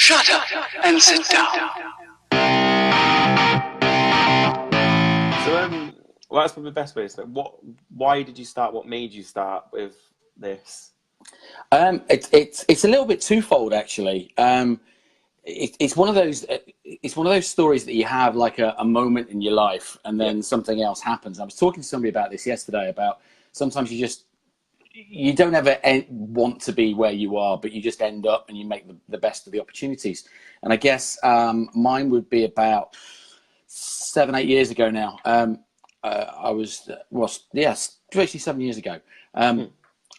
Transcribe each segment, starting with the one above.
Shut up and sit down. So, well, that's probably the best way to start. Why did you start? What made you start with this? It's a little bit twofold, actually. It's one of those stories that you have like a moment in your life, and then something else happens. I was talking to somebody about this yesterday, about sometimes you don't ever want to be where you are, but you just end up and you make the best of the opportunities. And I guess mine would be about 7-8 years ago now. Actually 7 years ago.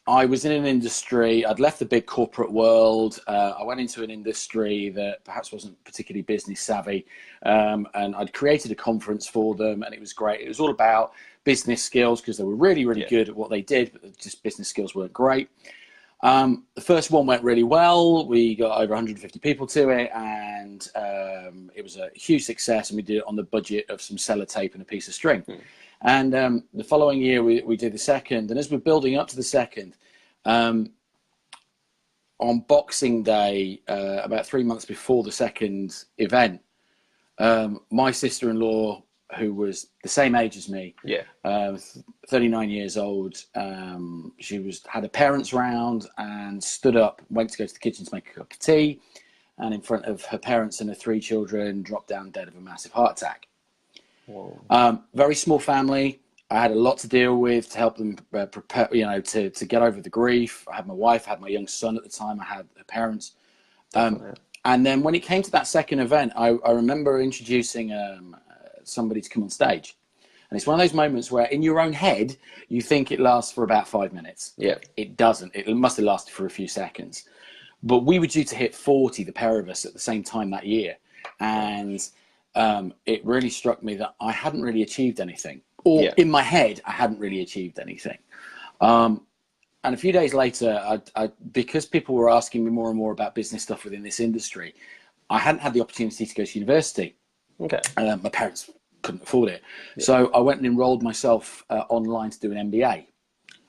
I was in an industry, I'd left the big corporate world. I went into an industry that perhaps wasn't particularly business savvy. And I'd created a conference for them, and it was great. It was all about business skills, because they were really, really good at what they did, but just business skills weren't great. The first one went really well. We got over 150 people to it, and it was a huge success, and we did it on the budget of some sellotape and a piece of string. And the following year, we did the second. And as we're building up to the second, on Boxing Day, about 3 months before the second event, my sister-in-law, who was the same age as me, 39 years old, she had her parents round and stood up, went to go to the kitchen to make a cup of tea, and in front of her parents and her 3 children, dropped down dead of a massive heart attack. Very small family. I had a lot to deal with to help them prepare, to get over the grief. I had my wife, I had my young son at the time, I had her parents. And then when it came to that second event, I remember introducing somebody to come on stage. And it's one of those moments where in your own head, you think it lasts for about 5 minutes. Yeah. It doesn't. It must have lasted for a few seconds. But we were due to hit 40, the pair of us, at the same time that year. And it really struck me that I hadn't really achieved anything. Or in my head, I hadn't really achieved anything. And a few days later, because people were asking me more and more about business stuff within this industry, I hadn't had the opportunity to go to university. Okay. My parents couldn't afford it. So I went and enrolled myself online to do an MBA,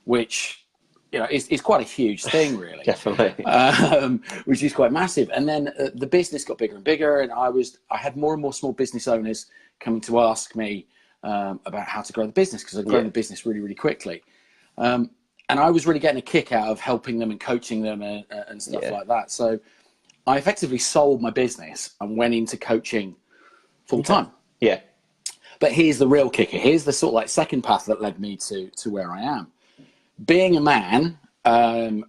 which is quite a huge thing, really. Definitely. Which is quite massive. And then the business got bigger and bigger, and I had more and more small business owners coming to ask me about how to grow the business, because I'd grown the business really, really quickly. And I was really getting a kick out of helping them and coaching them and stuff like that. So I effectively sold my business and went into coaching full time. Yeah. But here's the real kicker. Here's the sort of like second path that led me to where I am. Being a man,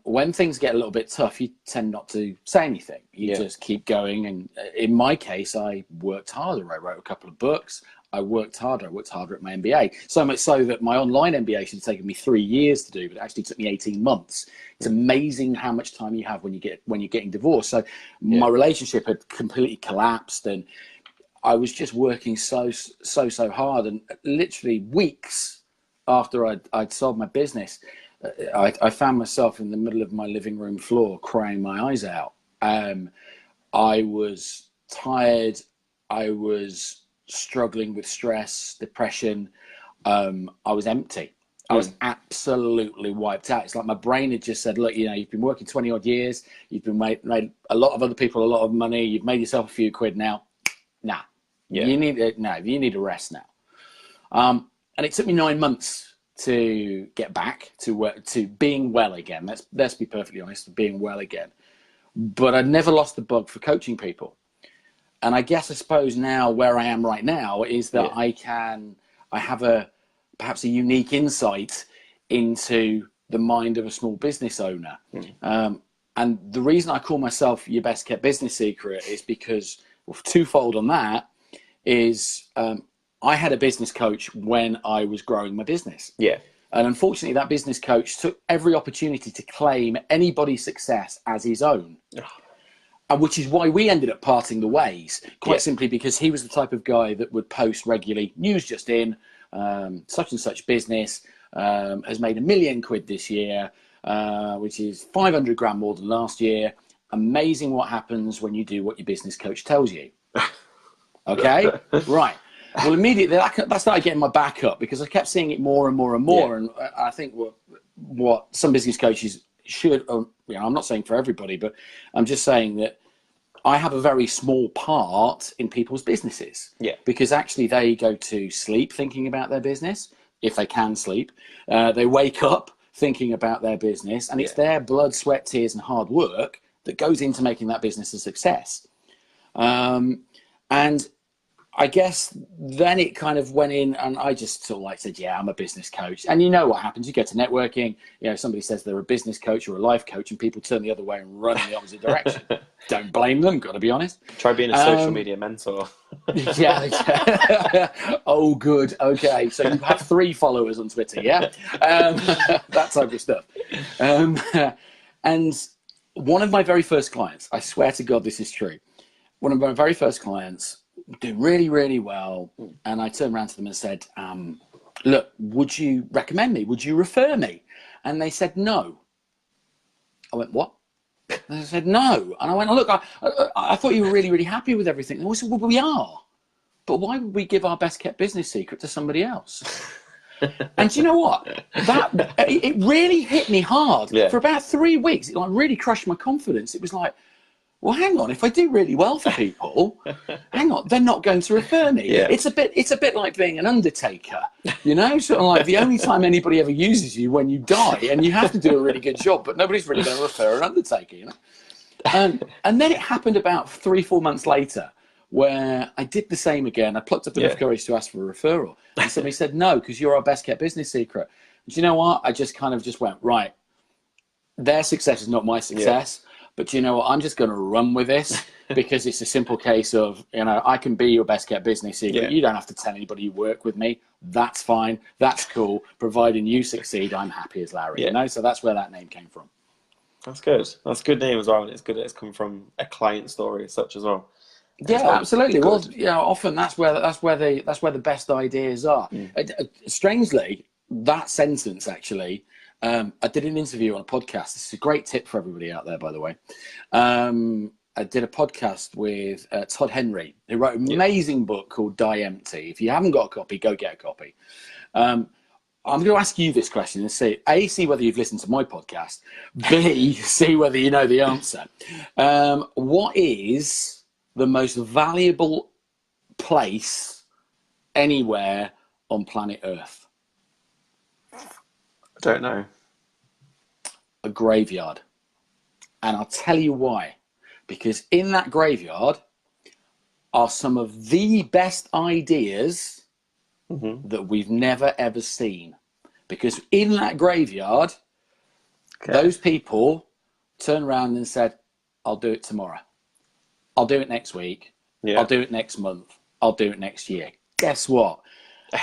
when things get a little bit tough, you tend not to say anything. You just keep going. And in my case, I worked harder. I wrote a couple of books. I worked harder at my MBA. So much so that my online MBA should have taken me 3 years to do, but it actually took me 18 months. It's amazing how much time you have when you're getting divorced. So my relationship had completely collapsed, and I was just working so hard. And literally weeks after I'd sold my business, I found myself in the middle of my living room floor crying my eyes out. I was tired. I was struggling with stress, depression. I was empty. I was absolutely wiped out. It's like my brain had just said, look, you've been working 20 odd years. You've been made a lot of other people a lot of money. You've made yourself a few quid now. Nah. You need a rest now. And it took me 9 months to get back to being well again. Let's be perfectly honest, being well again. But I'd never lost the bug for coaching people. And I suppose now where I am right now is that I have perhaps a unique insight into the mind of a small business owner. And the reason I call myself your best kept business secret is because, twofold on that, is I had a business coach when I was growing my business. Yeah. And unfortunately, that business coach took every opportunity to claim anybody's success as his own. And which is why we ended up parting the ways, quite simply because he was the type of guy that would post regularly, news just in, such and such business has made £1 million this year, which is 500 grand more than last year. Amazing what happens when you do what your business coach tells you. Okay, right. Well, immediately that started getting my back up, because I kept seeing it more and more and more. And I think what some business coaches should, I'm not saying for everybody, but I'm just saying that I have a very small part in people's businesses. Yeah. Because actually they go to sleep thinking about their business, if they can sleep. They wake up thinking about their business, and it's their blood, sweat, tears, and hard work that goes into making that business a success. And I guess then it kind of went in, and I just sort of like said, yeah, I'm a business coach. And you know what happens? You get to networking, you know, somebody says they're a business coach or a life coach, and people turn the other way and run in the opposite direction. Don't blame them, got to be honest. Try being a social media mentor. Yeah. Oh, good. Okay. So you have 3 followers on Twitter, yeah? That type of stuff. And one of my very first clients, I swear to God this is true, one of my very first clients doing really, really well. And I turned around to them and said, look, would you recommend me? Would you refer me? And they said, no. I went, what? And they said, no. And I went, look, I thought you were really, really happy with everything. And they said, well, we are. But why would we give our best kept business secret to somebody else? And do you know what? It really hit me hard. Yeah. For about 3 weeks. It like really crushed my confidence. It was like, well, hang on, if I do really well for people, hang on, they're not going to refer me. Yeah. It's a bit like being an undertaker, you know, sort of like the only time anybody ever uses you when you die, and you have to do a really good job, but nobody's really going to refer an undertaker, you know. And then it happened about 3-4 months later, where I did the same again. I plucked up enough courage to ask for a referral, and somebody said no, because you're our best kept business secret. Do you know what? I just kind of just went, right, their success is not my success. Yeah. But you know what? I'm just going to run with this, because it's a simple case of, you know, I can be your best kept business secret. Yeah. You don't have to tell anybody you work with me. That's fine. That's cool. Providing you succeed, I'm happy as Larry. Yeah. You know, so that's where that name came from. That's good. That's a good name as well, and it's good that it's come from a client story as such as well. Yeah, absolutely. Good. Well, you know, often that's where the best ideas are. Strangely, that sentence actually. I did an interview on a podcast. This is a great tip for everybody out there, by the way. I did a podcast with Todd Henry, who wrote an amazing book called Die Empty. If you haven't got a copy, go get a copy. I'm going to ask you this question and see, A, see whether you've listened to my podcast, B, see whether you know the answer. What is the most valuable place anywhere on planet Earth? I don't know. A graveyard. And I'll tell you why. Because in that graveyard are some of the best ideas that we've never ever seen. Because in that graveyard, those people turned around and said, I'll do it tomorrow. I'll do it next week. Yeah. I'll do it next month. I'll do it next year. Guess what?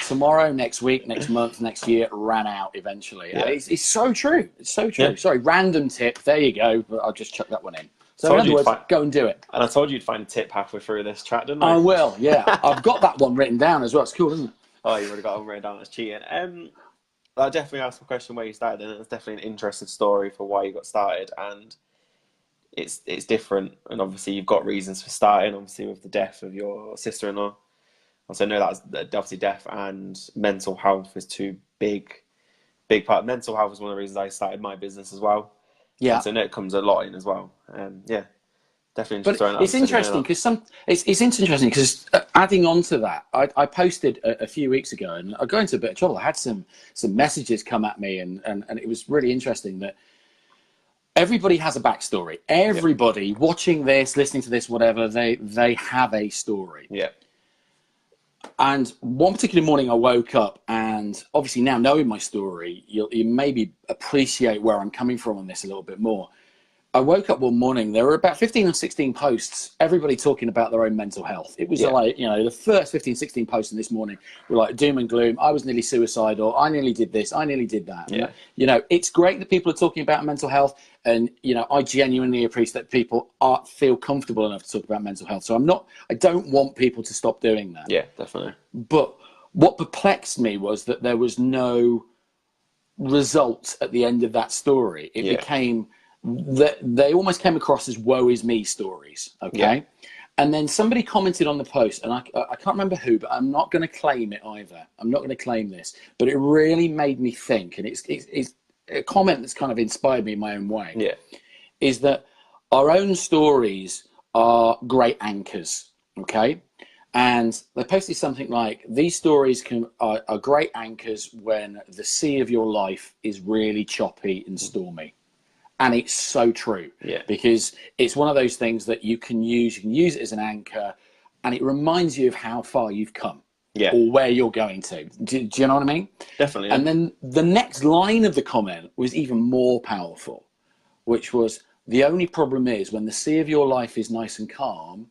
Tomorrow, next week, next month, next year ran out eventually. Yeah. It's so true. It's so true. Yeah. Sorry, random tip. There you go. But I'll just chuck that one in. So in other words, go and do it. And I told you you'd find a tip halfway through this chat, didn't I? I will, yeah. I've got that one written down as well. It's cool, isn't it? Oh, you've already got one written down. That's cheating. I'll definitely ask the question where you started, and it's definitely an interesting story for why you got started. And it's different. And obviously you've got reasons for starting, obviously with the death of your sister-in-law. Also, I know that's obviously death and mental health is two big part. Mental health is one of the reasons I started my business as well. Yeah. And so I know it comes a lot in as well. Yeah, definitely. But it's interesting because it's interesting because adding on to that, I posted a few weeks ago, and I got into a bit of trouble. I had some messages come at me, and it was really interesting that everybody has a backstory. Everybody watching this, listening to this, whatever, they have a story. Yeah. And one particular morning I woke up, and obviously now knowing my story, you maybe appreciate where I'm coming from on this a little bit more. I woke up one morning, there were about 15 or 16 posts, everybody talking about their own mental health. It was like, you know, the first 15, 16 posts in this morning were like doom and gloom. I was nearly suicidal. I nearly did this. I nearly did that. Yeah. You know, it's great that people are talking about mental health. And, you know, I genuinely appreciate that people feel comfortable enough to talk about mental health. So I don't want people to stop doing that. Yeah, definitely. But what perplexed me was that there was no result at the end of that story. It became... they almost came across as woe is me stories, okay? Yeah. And then somebody commented on the post, and I can't remember who, but I'm not going to claim it either. I'm not going to claim this, but it really made me think, and it's a comment that's kind of inspired me in my own way, is that our own stories are great anchors, okay? And they posted something like, these stories are great anchors when the sea of your life is really choppy and stormy. And it's so true, because it's one of those things that you can use it as an anchor, and it reminds you of how far you've come, or where you're going to. Do you know what I mean? Definitely. And then the next line of the comment was even more powerful, which was, the only problem is when the sea of your life is nice and calm,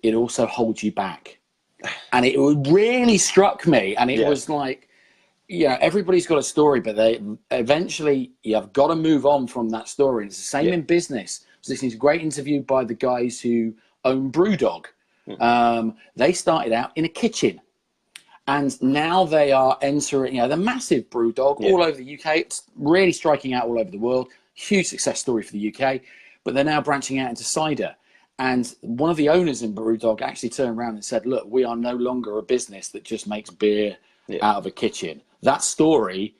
it also holds you back. And it really struck me. And it was like, everybody's got a story, but eventually you've got to move on from that story. And it's the same in business. I was listening to a great interview by the guys who own Brewdog. They started out in a kitchen, and now they are entering, they're massive Brewdog all over the UK. It's really striking out all over the world. Huge success story for the UK, but they're now branching out into cider. And one of the owners in Brewdog actually turned around and said, look, we are no longer a business that just makes beer out of a kitchen. That story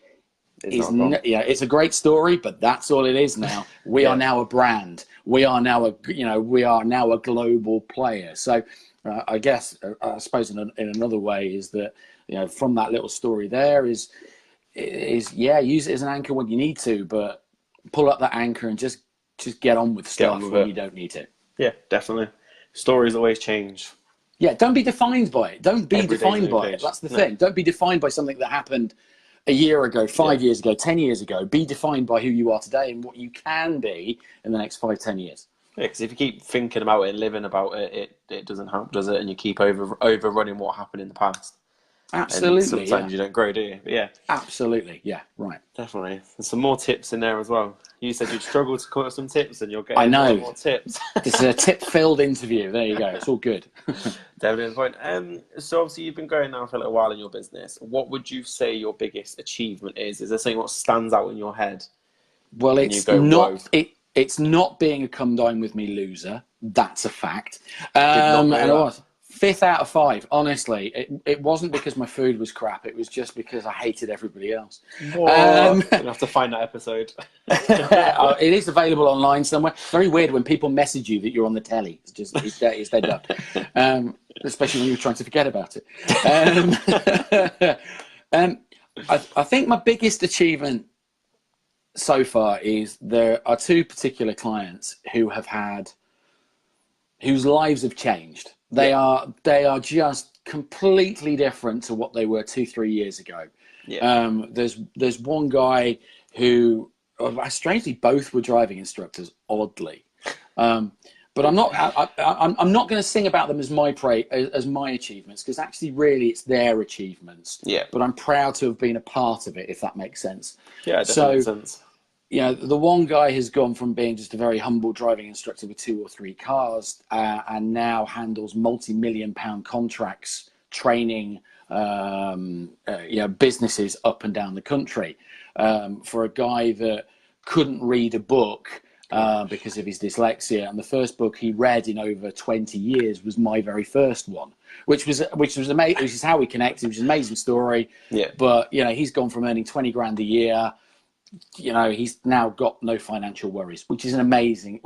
it's a great story, but that's all it is now. We are now a brand. We are now a global player. So I guess, I suppose in another way is that, from that little story there is use it as an anchor when you need to, but pull up that anchor and just get on with stuff when you don't need to. Yeah, definitely. Stories always change. Yeah, don't be defined by it. Don't be defined by it. That's the thing. Don't be defined by something that happened a year ago, 5 years ago, 10 years ago. Be defined by who you are today and what you can be in the next 5, 10 years. Yeah, because if you keep thinking about it and living about it, it doesn't help, does it? And you keep overrunning what happened in the past. Absolutely. And sometimes you don't grow, do you? But absolutely. Yeah, right. Definitely. There's some more tips in there as well. You said you'd struggle to come up with some tips, and you're getting more tips. This is a tip-filled interview. There you go. It's all good. Definitely the point. So obviously you've been going now for a little while in your business. What would you say your biggest achievement is? Is there something what stands out in your head? Well, it's not being a come dine with me loser. That's a fact. And I was 5th out of 5. Honestly, it wasn't because my food was crap. It was just because I hated everybody else. You'll have to find that episode. It is available online somewhere. It's very weird when people message you that you're on the telly. It's dead done. Especially when you're trying to forget about it. I think my biggest achievement so far is there are 2 particular clients whose lives have changed. They are just completely different to what they were 2-3 years ago. There's one guy who, strangely, both were driving instructors, oddly. But I'm not going to sing about them as my achievements, because actually, really, it's their achievements. Yeah. But I'm proud to have been a part of it, if that makes sense. Yeah, it definitely makes sense. The one guy has gone from being just a very humble driving instructor with 2 or 3 cars, and now handles multi-million-pound contracts, training businesses up and down the country. For a guy that couldn't read a book because of his dyslexia, and the first book he read in over 20 years was my very first one, which was amazing. Which is how we connected. Which is an amazing story. Yeah. But he's gone from earning 20 grand a year. He's now got no financial worries, which is an amazing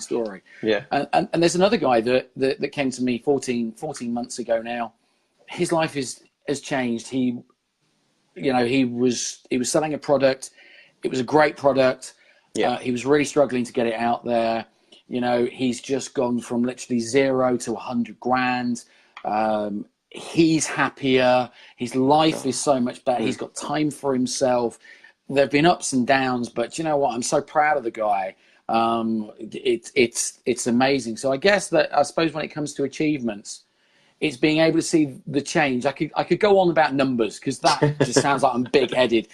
story. Yeah. And there's another guy that came to me 14 months ago now. His life has changed. He was selling a product. It was a great product. Yeah. He was really struggling to get it out there. He's just gone from literally 0 to 100 grand. He's happier. His life is so much better. He's got time for himself. There've been ups and downs, but you know what? I'm so proud of the guy. It's amazing. So I suppose when it comes to achievements, it's being able to see the change. I could go on about numbers, because that just sounds like I'm big-headed.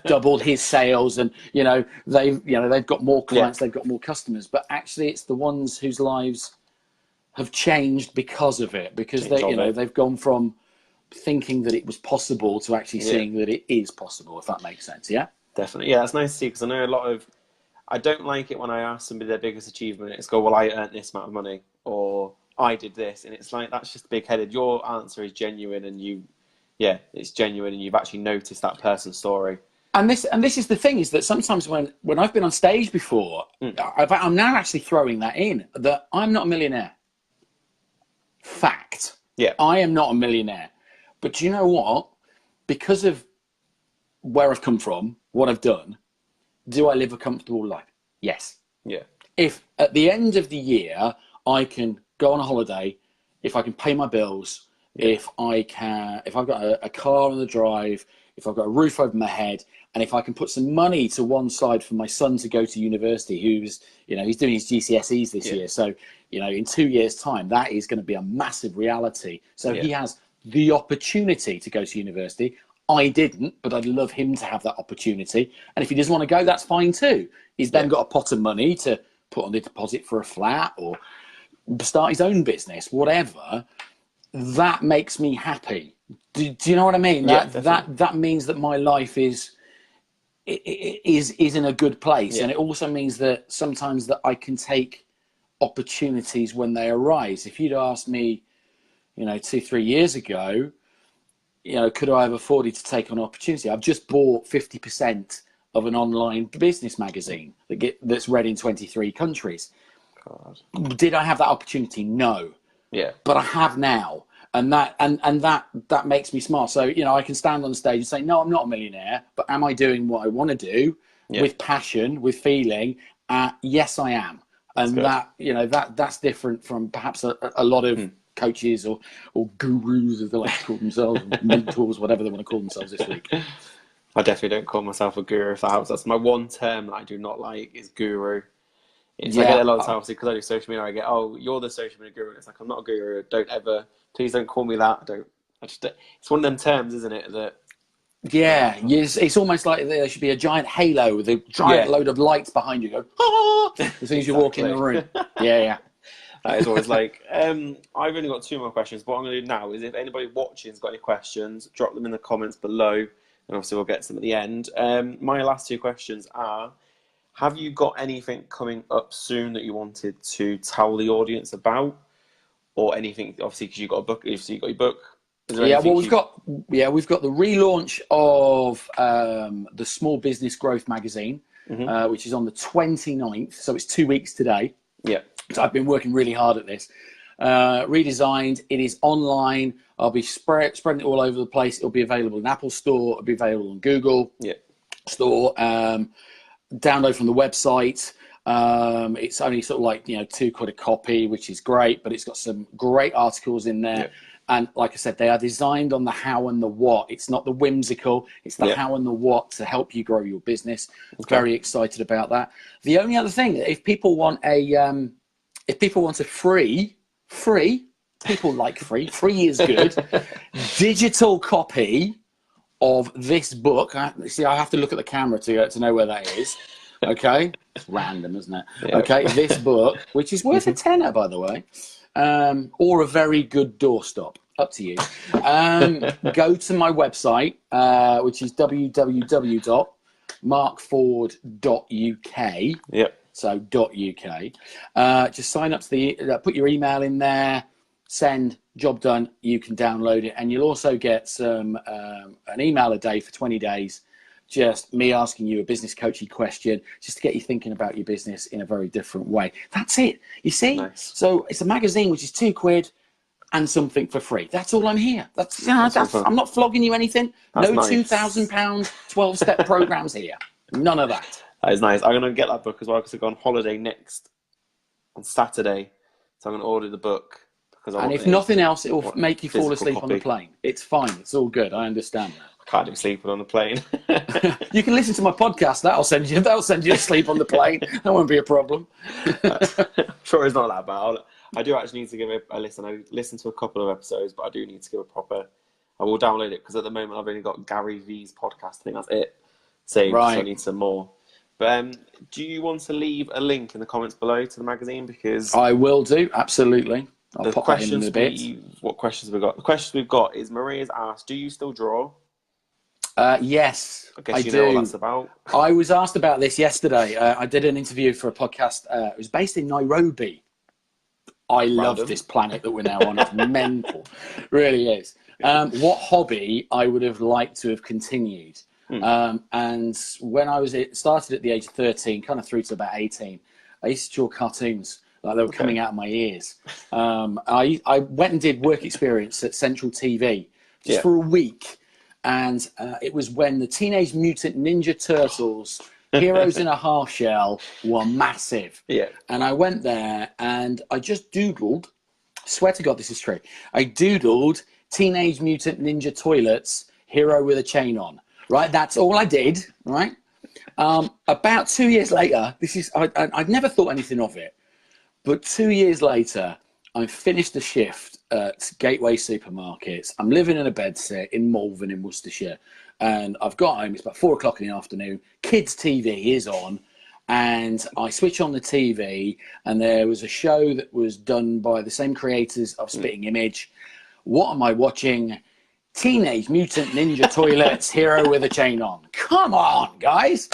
Doubled his sales, and they've got more clients, they've got more customers. But actually, it's the ones whose lives have changed because of it, because they've gone from thinking that it was possible to actually seeing that it is possible, if that makes sense. Definitely. That's nice to see, because I know I don't like it when I ask somebody their biggest achievement, it's go, well, I earned this amount of money, or I did this, and it's like, that's just big-headed. Your answer is genuine, and it's genuine, and you've actually noticed that person's story. And this is the thing, is that sometimes when I've been on stage before, I'm now actually throwing that in, that I'm not a millionaire. Fact. Yeah. I am not a millionaire. But do you know what? Because of where I've come from, what I've done, do I live a comfortable life? Yes. Yeah. If at the end of the year I can go on a holiday, if I can pay my bills, if I've got a car on the drive, if I've got a roof over my head, and if I can put some money to one side for my son to go to university, who's, he's doing his GCSEs this year. So, in 2 years' time, that is going to be a massive reality. So he has the opportunity to go to university. I didn't, but I'd love him to have that opportunity. And if he doesn't want to go, that's fine too. He's then got a pot of money to put on the deposit for a flat or start his own business, whatever. That makes me happy. Do you know what I mean? That means that my life is in a good place, and it also means that sometimes that I can take opportunities when they arise. If you'd asked me, 2-3 years ago, could I have afforded to take on opportunity? I've just bought 50% of an online business magazine that's read in 23 countries. God. Did I have that opportunity? No. Yeah. But I have now. And that makes me smile. So, I can stand on stage and say, no, I'm not a millionaire, but am I doing what I want to do with passion, with feeling? Yes, I am. And that's different from perhaps a lot of coaches or gurus, as they like to call themselves, mentors, whatever they want to call themselves this week. I definitely don't call myself a guru, if that helps. That's my one term that I do not like, is guru. I get a lot of times, because I do social media, I get, oh, you're the social media guru. It's like, I'm not a guru. Please don't call me that. It's one of them terms, isn't it? That it's almost like there should be a giant halo with a giant load of lights behind you. Go, as soon as you walk in the room. Yeah. That is always like. I've only got 2 more questions. But what I'm going to do now is, if anybody watching has got any questions, drop them in the comments below, and obviously we'll get to them at the end. My last 2 questions are: have you got anything coming up soon that you wanted to tell the audience about? Or anything, obviously, because you've got a book, you've got your book. We've got the relaunch of the Small Business Growth magazine, which is on the 29th. So it's 2 weeks today. Yeah. So I've been working really hard at this. Redesigned. It is online. I'll be spreading it all over the place. It'll be available in Apple Store. It'll be available on Google Store. Download from the website. It's only sort of like, £2 a copy, which is great, but it's got some great articles in there. And like I said, they are designed on the how and the what. It's not the whimsical, it's the how and the what to help you grow your business. Very excited about that. The only other thing, if people want a free, people like free is good, digital copy of this book. I have to look at the camera to know where that is. Okay, it's random, isn't it? Okay, this book, which is worth a tenner, by the way, or a very good doorstop, up to you. Go to my website, which is www.markford.uk. So .uk. Just sign up to put your email in there, send, job done. You can download it, and you'll also get some an email a day for 20 days. Just me asking you a business coaching question, just to get you thinking about your business in a very different way. That's it. You see? Nice. So it's a magazine which is £2 and something for free. That's all I'm here. I'm not flogging you anything. That's no nice. £2,000 12-step programs here. None of that. That is nice. I'm going to get that book as well, because I go on holiday on Saturday. So I'm going to order the book. And if nothing else, it will make you fall asleep on the plane. It's fine. It's all good. I understand that. I can't do sleeping on the plane. You can listen to my podcast. That'll send you to sleep on the plane. That won't be a problem. I'm sure it's not that bad. I do actually need to give it a listen. I listened to a couple of episodes, but I do need to give a proper. I will download it, because at the moment I've only got Gary V's podcast. I think that's it. Saved, right. So I need some more. But do you want to leave a link in the comments below to the magazine? Because I will do, absolutely. I'll pop that in a bit. What questions have we got? The questions we've got is, Maria's asked, do you still draw? Yes, I guess you know what that's about. I was asked about this yesterday. I did an interview for a podcast. It was based in Nairobi. I love this planet that we're now on. It's mental. Really is. What hobby I would have liked to have continued? And when I started at the age of 13, kind of through to about 18, I used to draw cartoons like they were coming out of my ears. I went and did work experience at Central TV just for a week. And it was when the Teenage Mutant Ninja Turtles, Heroes in a Half Shell, were massive. Yeah. And I went there and I just doodled, swear to God this is true, I doodled Teenage Mutant Ninja Toilets, Hero with a Chain On. Right? That's all I did, right? About 2 years later, I'd never thought anything of it. But 2 years later, I finished a shift at Gateway Supermarkets. I'm living in a bedsit in Malvern in Worcestershire. And I've got home, it's about 4 o'clock in the afternoon. Kids' TV is on. And I switch on the TV, and there was a show that was done by the same creators of Spitting Image. What am I watching? Teenage Mutant Ninja Toilets, Hero with a Chain On. Come on, guys.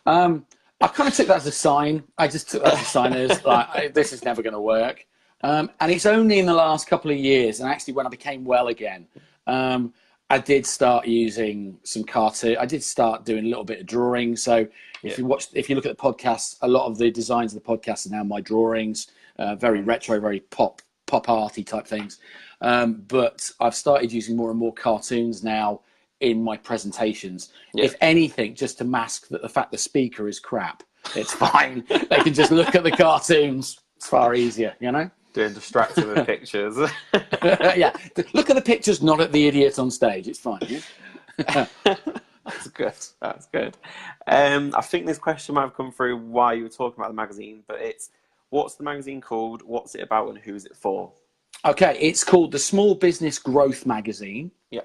I kind of took that as a sign. I just took that as a sign as like, this is never going to work. And it's only in the last couple of years, and actually when I became well again, I did start using some cartoon. I did start doing a little bit of drawing. So if you look at the podcast, a lot of the designs of the podcast are now my drawings, very retro, very pop arty type things. But I've started using more and more cartoons now in my presentations. If anything, just to mask that the fact the speaker is crap, it's fine. They can just look at the cartoons. It's far easier, you know? Doing distracting with pictures. Yeah, look at the pictures, not at the idiot on stage. It's fine. Yeah? That's good. That's good. I think this question might have come through while you were talking about the magazine, but it's, what's the magazine called? What's it about, and who's it for? Okay, it's called the Small Business Growth Magazine. Yeah.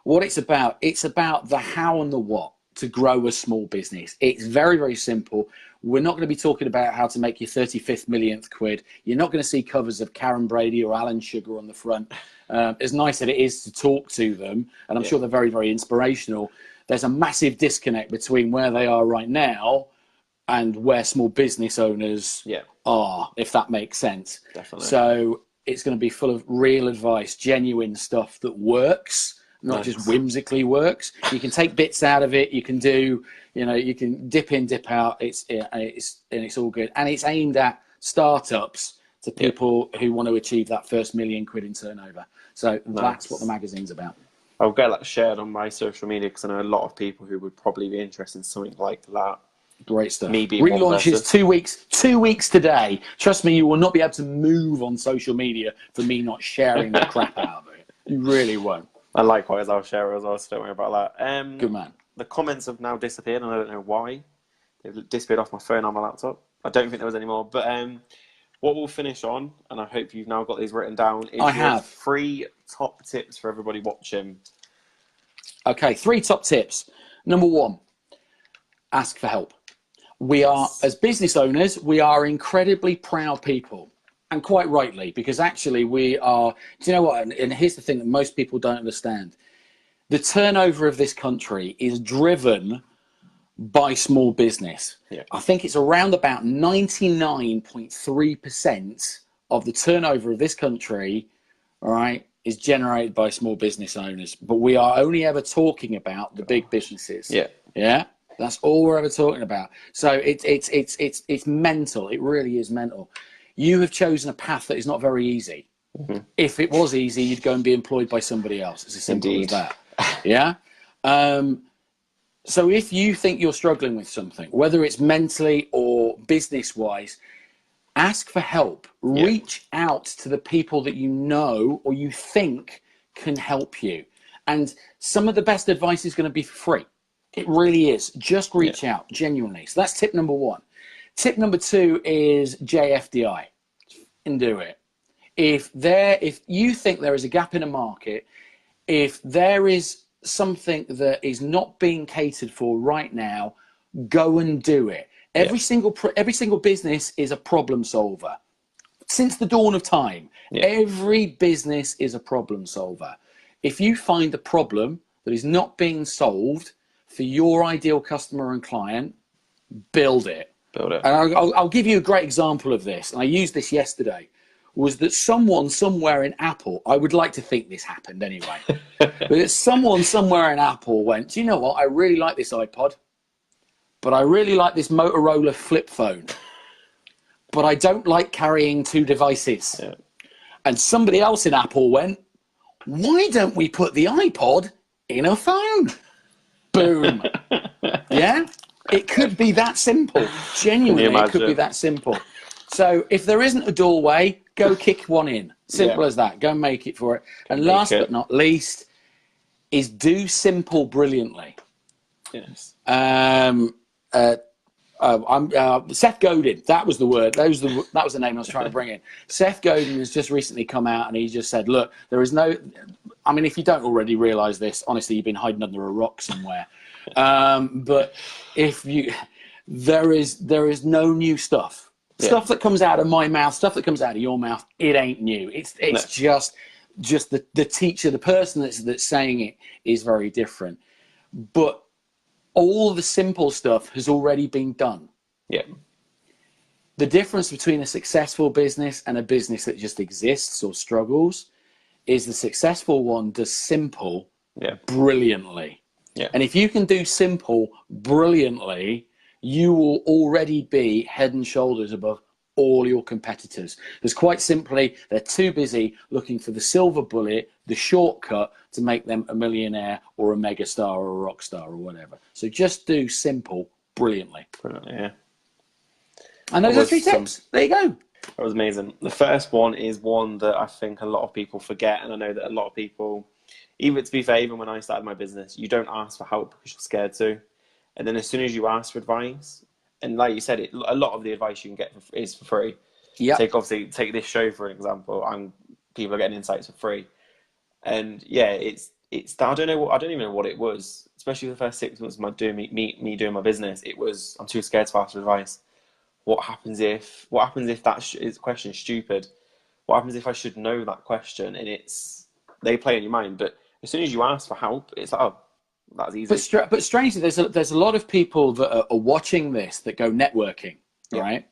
What it's about the how and the what to grow a small business. It's very, very simple. We're not going to be talking about how to make your 35th millionth quid. You're not going to see covers of Karen Brady or Alan Sugar on the front. As nice as it is to talk to them, and I'm sure they're very, very inspirational, there's a massive disconnect between where they are right now and where small business owners are, if that makes sense. Definitely. So it's going to be full of real advice, genuine stuff that works, not just whimsically works. You can take bits out of it. You can do, you can dip in, dip out. It's all good. And it's aimed at startups, to people who want to achieve that first £1 million in turnover. So that's what the magazine's about. I'll get that shared on my social media, because I know a lot of people who would probably be interested in something like that. Great stuff. Relaunch is 2 weeks. 2 weeks today. Trust me, you will not be able to move on social media for me not sharing the crap out of it. You really won't. And likewise, I'll share as well, so don't worry about that. Good man. The comments have now disappeared, and I don't know why. They've disappeared off my phone and my laptop. I don't think there was any more. But what we'll finish on, and I hope you've now got these written down, is your 3 top tips for everybody watching. Okay, 3 top tips. Number 1, ask for help. We are, as business owners, we are incredibly proud people, and quite rightly, because actually we are, do you know what, and here's the thing that most people don't understand. The turnover of this country is driven by small business. I think it's around about 99.3% of the turnover of this country, all right, is generated by small business owners. But we are only ever talking about the big businesses. Yeah. That's all we're ever talking about. So it's mental. It really is mental. You have chosen a path that is not very easy. If it was easy, you'd go and be employed by somebody else. It's as simple as that. Yeah. So if you think you're struggling with something, whether it's mentally or business-wise, ask for help. Reach out to the people that you know or you think can help you. And some of the best advice is going to be for free. It really is. Just reach out, genuinely. So that's tip number 1. Tip number 2 is JFDI. And do it. If you think there is a gap in a market, if there is something that is not being catered for right now, go and do it. Every single business is a problem solver. Since the dawn of time, every business is a problem solver. If you find a problem that is not being solved for your ideal customer and client, build it. And I'll give you a great example of this. And I used this yesterday. was that someone somewhere in Apple, I would like to think this happened anyway, but that someone somewhere in Apple went, do you know what? I really like this iPod, but I really like this Motorola flip phone, but I don't like carrying two devices. Yeah. And somebody else in Apple went, why don't we put the iPod in a phone? Boom. Yeah? It could be that simple. Genuinely, it could be that simple. So if there isn't a doorway, go kick one in. Simple as that. Go and make it for it. And last but not least is do simple brilliantly. Yes. Seth Godin, that was the word. That was the name I was trying to bring in. Seth Godin has just recently come out and he just said, look, there is no, I mean, if you don't already realize this, honestly, you've been hiding under a rock somewhere. But there is no new stuff. Yeah. Stuff that comes out of my mouth, stuff that comes out of your mouth, it ain't new. It's just the teacher, the person that's saying it is very different. But all the simple stuff has already been done. Yeah. The difference between a successful business and a business that just exists or struggles is the successful one does simple brilliantly. Yeah. And if you can do simple brilliantly, you will already be head and shoulders above all your competitors. Because quite simply, they're too busy looking for the silver bullet, the shortcut to make them a millionaire or a megastar or a rock star or whatever. So just do simple brilliantly. Brilliantly, yeah. And those are 3 tips. There you go. That was amazing. The first one is one that I think a lot of people forget, and I know that a lot of people, even to be fair, even when I started my business, you don't ask for help because you're scared to. And then as soon as you ask for advice, and like you said, a lot of the advice you can get is for free. Yeah. Take this show for an example. People are getting insights for free, and yeah, it's I don't even know what it was. Especially the first 6 months of me doing my business, it was I'm too scared to ask for advice. What happens if that question is stupid? What happens if I should know that question? And they play in your mind, but as soon as you ask for help, it's like, oh, that's easy. But strangely, there's a lot of people that are watching this that go networking, right?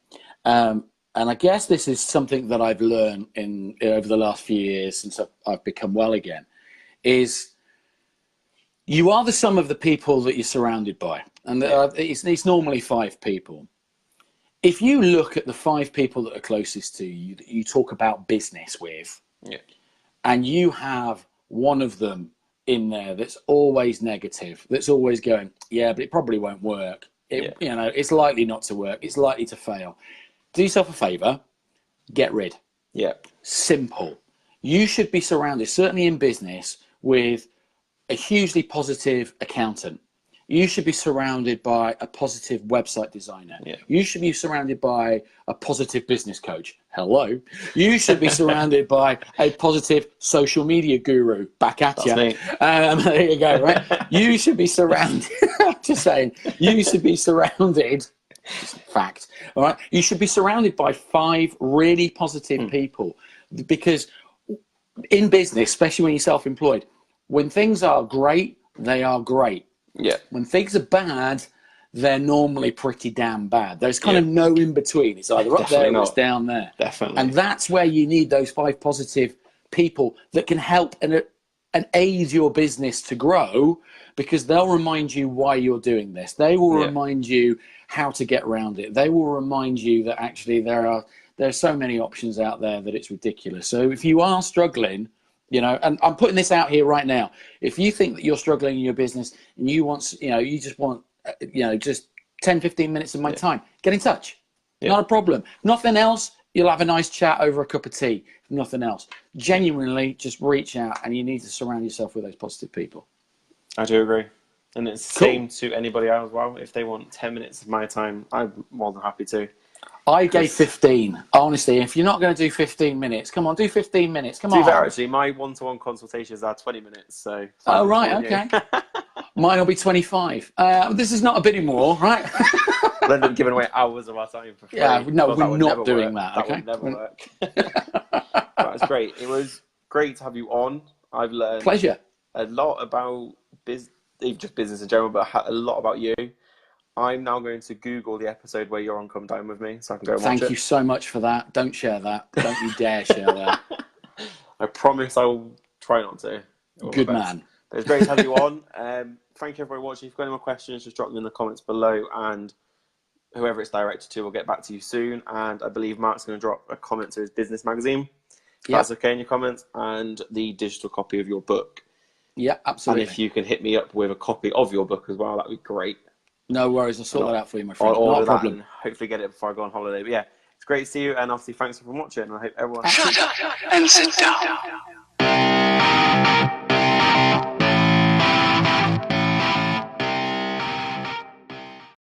And I guess this is something that I've learned over the last few years since I've become well again, is you are the sum of the people that you're surrounded by. And it's normally 5 people. If you look at the 5 people that are closest to you, that you talk about business with, and you have one of them in there that's always negative, that's always going, yeah, but it probably won't work. It's likely not to work. It's likely to fail. Do yourself a favor, get rid. Yeah. Simple. You should be surrounded, certainly in business, with a hugely positive accountant. You should be surrounded by a positive website designer. Yeah. You should be surrounded by a positive business coach. Hello. You should be surrounded by a positive social media guru. Back at you. There you go, right? You should be surrounded. Just saying. You should be surrounded. Fact. All right. You should be surrounded by 5 really positive people, because in business, especially when you're self-employed, when things are great, they are great. Yeah. When things are bad, they're normally pretty damn bad. There's kind of no in between. It's either up there or it's down there. Definitely. And that's where you need those 5 positive people that can help and aid your business to grow, because they'll remind you why you're doing this. They will remind you how to get around it. They will remind you that actually there are so many options out there that it's ridiculous. So if you are struggling, and I'm putting this out here right now. If you think that you're struggling in your business and you just want, just 10, 15 minutes of my time, get in touch. Not a problem. Nothing else. You'll have a nice chat over a cup of tea. Nothing else. Genuinely, just reach out, and you need to surround yourself with those positive people. I do agree. And it's the same to anybody else as well. If they want 10 minutes of my time, I'm more than happy to. I gave 15. Honestly, if you're not going to do 15 minutes, come on, do 15 minutes. Come on. Actually, my one-to-one consultations are 20 minutes. So. Oh, right, okay. Mine will be 25. This is not a bidding war, right? We'll end up giving away hours of our time for free. Yeah, no, we're not doing that. That would never work. That's great. It was great to have you on. I've learned a lot about just business in general, but a lot about you. I'm now going to Google the episode where you're on Come Down with me, so I can go and watch Thank it. you so much for that. Don't share that. Don't you dare share that. I promise I will try not to. Good man. But it's great to have you on. Thank you for watching. If you've got any more questions, just drop them in the comments below, and whoever it's directed to will get back to you soon. And I believe Marc's going to drop a comment to his business magazine. If that's okay in your comments, and the digital copy of your book. Yeah, absolutely. And if you can hit me up with a copy of your book as well, that'd be great. No worries. I'll sort that out for you, my friend. I'll Not a problem. and hopefully get it before I go on holiday. But yeah, it's great to see you, and obviously thanks for watching. And I hope everyone... Shut up and sit down.